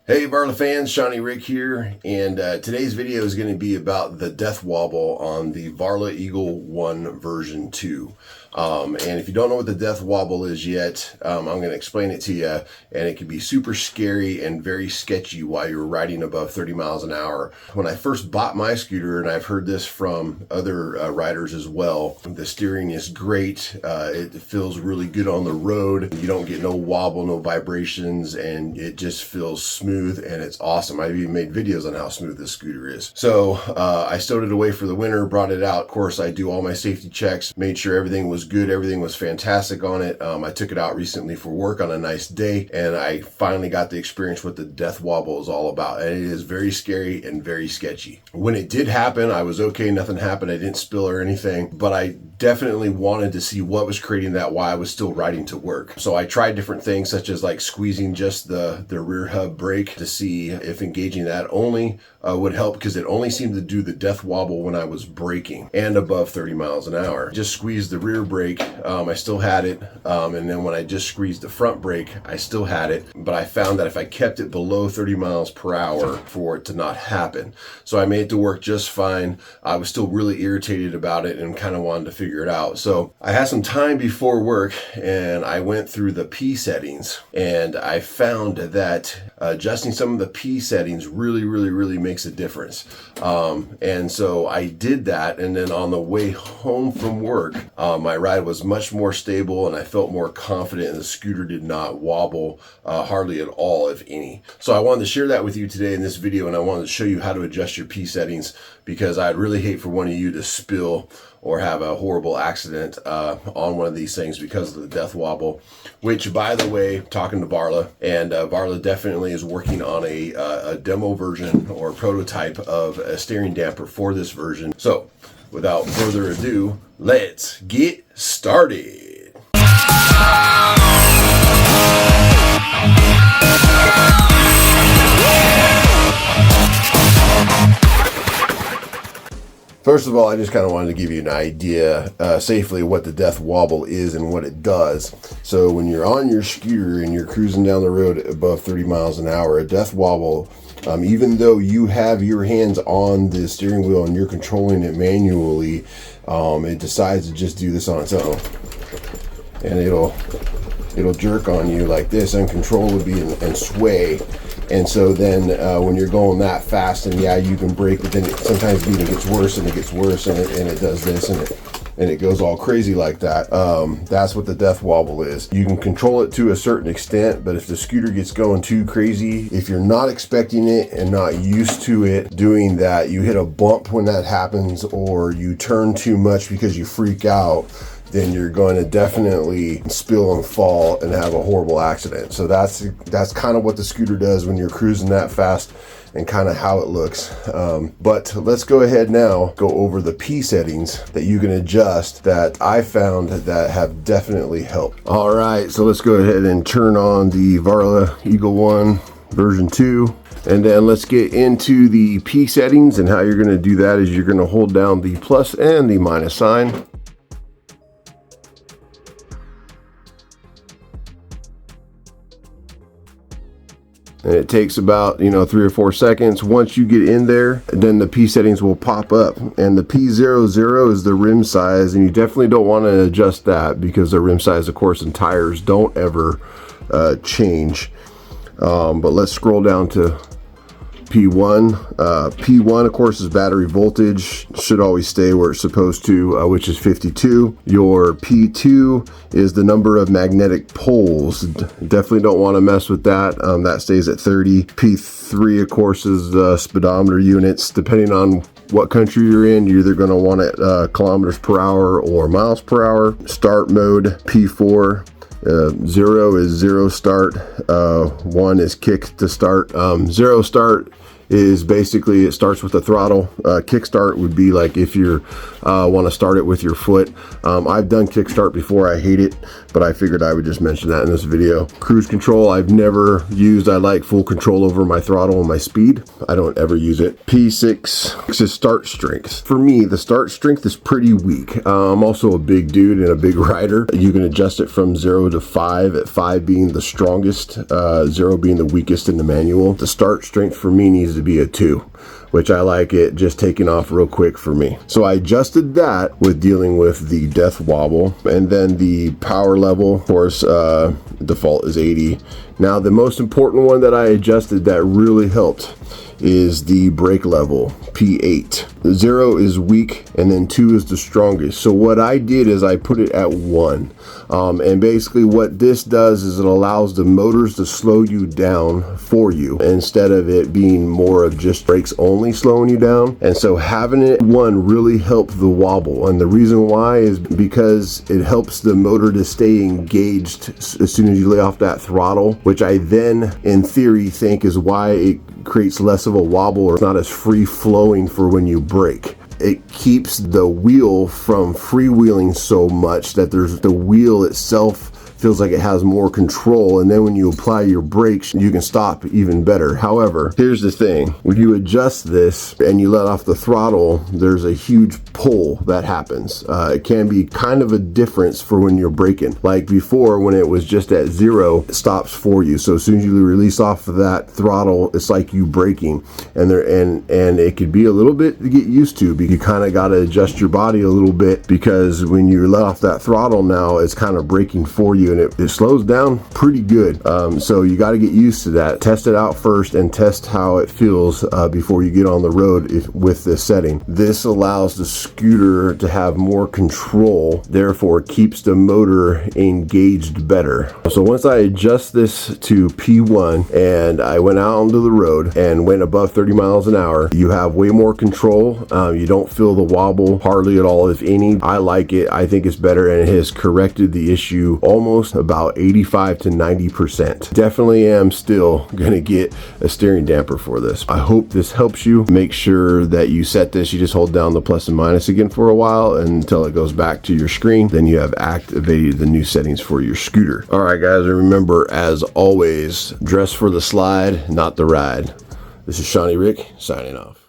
Hey Varla fans, Shawnyrick here, and today's video is going to be about the death wobble on the Varla Eagle 1 version 2. And if you don't know what the death wobble is yet, I'm going to explain it to you, and it can be super scary and very sketchy while you're riding above 30 miles an hour. When I first bought my scooter, and I've heard this from other riders as well, the steering is great. It feels really good on the road. You don't get no wobble, no vibrations, and it just feels smooth. And it's awesome. I've even made videos on how smooth this scooter is. So I stowed it away for the winter, brought it out. Of course, I do all my safety checks, made sure everything was good, everything was fantastic on it. I took it out recently for work on a nice day, and I finally got to experience what the death wobble is all about. And it is very scary and very sketchy. When it did happen, I was okay, nothing happened, I didn't spill or anything, but I definitely wanted to see what was creating that while I was still riding to work. So I tried different things, such as like squeezing just the rear hub brake to see if engaging that only would help, because it only seemed to do the death wobble when I was braking and above 30 miles an hour. Just squeezed the rear brake, I still had it, and then when I just squeezed the front brake, I still had it, but I found that if I kept it below 30 miles per hour for it to not happen. So I made it to work just fine. I was still really irritated about it and kind of wanted to figure it out. So I had some time before work, and I went through the P settings, and I found that adjusting some of the P settings really makes a difference. And so I did that, and then on the way home from work, my ride was much more stable, and I felt more confident, and the scooter did not wobble hardly at all, if any. So I wanted to share that with you today in this video, and I wanted to show you how to adjust your P settings, because I'd really hate for one of you to spill or have a horrible accident on one of these things because of the death wobble, which, by the way, talking to Varla, and Varla definitely is working on a demo version or prototype of a steering damper for this version. So without further ado, let's get started. First of all, I just kind of wanted to give you an idea safely what the death wobble is and what it does. So when you're on your scooter and you're cruising down the road above 30 miles an hour, a death wobble, even though you have your hands on the steering wheel and you're controlling it manually, it decides to just do this on its own. And it'll jerk on you like this uncontrollably and sway. And so then when you're going that fast, and yeah, you can brake, but then sometimes it even gets worse, and it gets worse, and it does this, and it goes all crazy like that. That's what the death wobble is. You can control it to a certain extent, but if the scooter gets going too crazy, if you're not expecting it and not used to it doing that, you hit a bump when that happens, or you turn too much because you freak out, then you're going to definitely spill and fall and have a horrible accident. So that's kind of what the scooter does when you're cruising that fast, and kind of how it looks. But let's go ahead now, go over the P settings that you can adjust that I found that have definitely helped. All right, so let's go ahead and turn on the Varla Eagle 1 version 2. And then let's get into the P settings, and how you're going to do that is you're going to hold down the plus and the minus sign. And it takes about 3 or 4 seconds. Once you get in there, then the P settings will pop up, and the P00 is the rim size, and you definitely don't want to adjust that, because the rim size, of course, and tires don't ever change. But let's scroll down to P1. P1, of course, is battery voltage. Should always stay where it's supposed to, which is 52. Your P2 is the number of magnetic poles. Definitely don't want to mess with that. That stays at 30. P3, of course, is the speedometer units. Depending on what country you're in, you're either going to want it kilometers per hour or miles per hour. Start mode, P4. 0 is zero start, 1 is kick to start. Zero start is basically it starts with the throttle. Kickstart would be like if you want to start it with your foot. I've done kickstart before. I hate it, but I figured I would just mention that in this video. Cruise control I've never used. I like full control over my throttle and my speed. I don't ever use it. P6 is start strength. For me, the start strength is pretty weak. I'm also a big dude and a big rider. You can adjust it from 0 to 5, at 5 being the strongest, 0 being the weakest in the manual. The start strength for me needs to be a 2, which I like it just taking off real quick for me. So I adjusted that with dealing with the death wobble, and then the power level, of course, default is 80. Now the most important one that I adjusted that really helped is the brake level, P8. 0 is weak and then 2 is the strongest. So what I did is I put it at 1. And basically what this does is it allows the motors to slow you down for you instead of it being more of just brakes only slowing you down. And so having it 1 really helped the wobble. And the reason why is because it helps the motor to stay engaged as soon as you lay off that throttle, which I then in theory think is why it creates less of a wobble, or not as free flowing for when you brake. It keeps the wheel from freewheeling so much that the wheel itself feels like it has more control, and then when you apply your brakes you can stop even better. However, here's the thing, when you adjust this and you let off the throttle, there's a huge pull that happens. It can be kind of a difference for when you're braking. Like before, when it was just at 0, it stops for you. So as soon as you release off of that throttle, it's like you braking, and it could be a little bit to get used to. You kind of got to adjust your body a little bit, because when you let off that throttle now, it's kind of braking for you, and it slows down pretty good. So you got to get used to that. Test it out first and test how it feels before you get on the road with this setting. This allows the scooter to have more control, therefore it keeps the motor engaged better. So once I adjust this to P1 and I went out onto the road and went above 30 miles an hour, you have way more control. You don't feel the wobble hardly at all, if any. I like it. I think it's better, and it has corrected the issue almost about 85 to 90%. Definitely am still gonna get a steering damper for this. I hope this helps you. Make sure that you set this, you just hold down the plus and minus again for a while until it goes back to your screen. Then you have activated the new settings for your scooter. All right guys, and remember, as always, dress for the slide, not the ride. This is Shawnyrick signing off.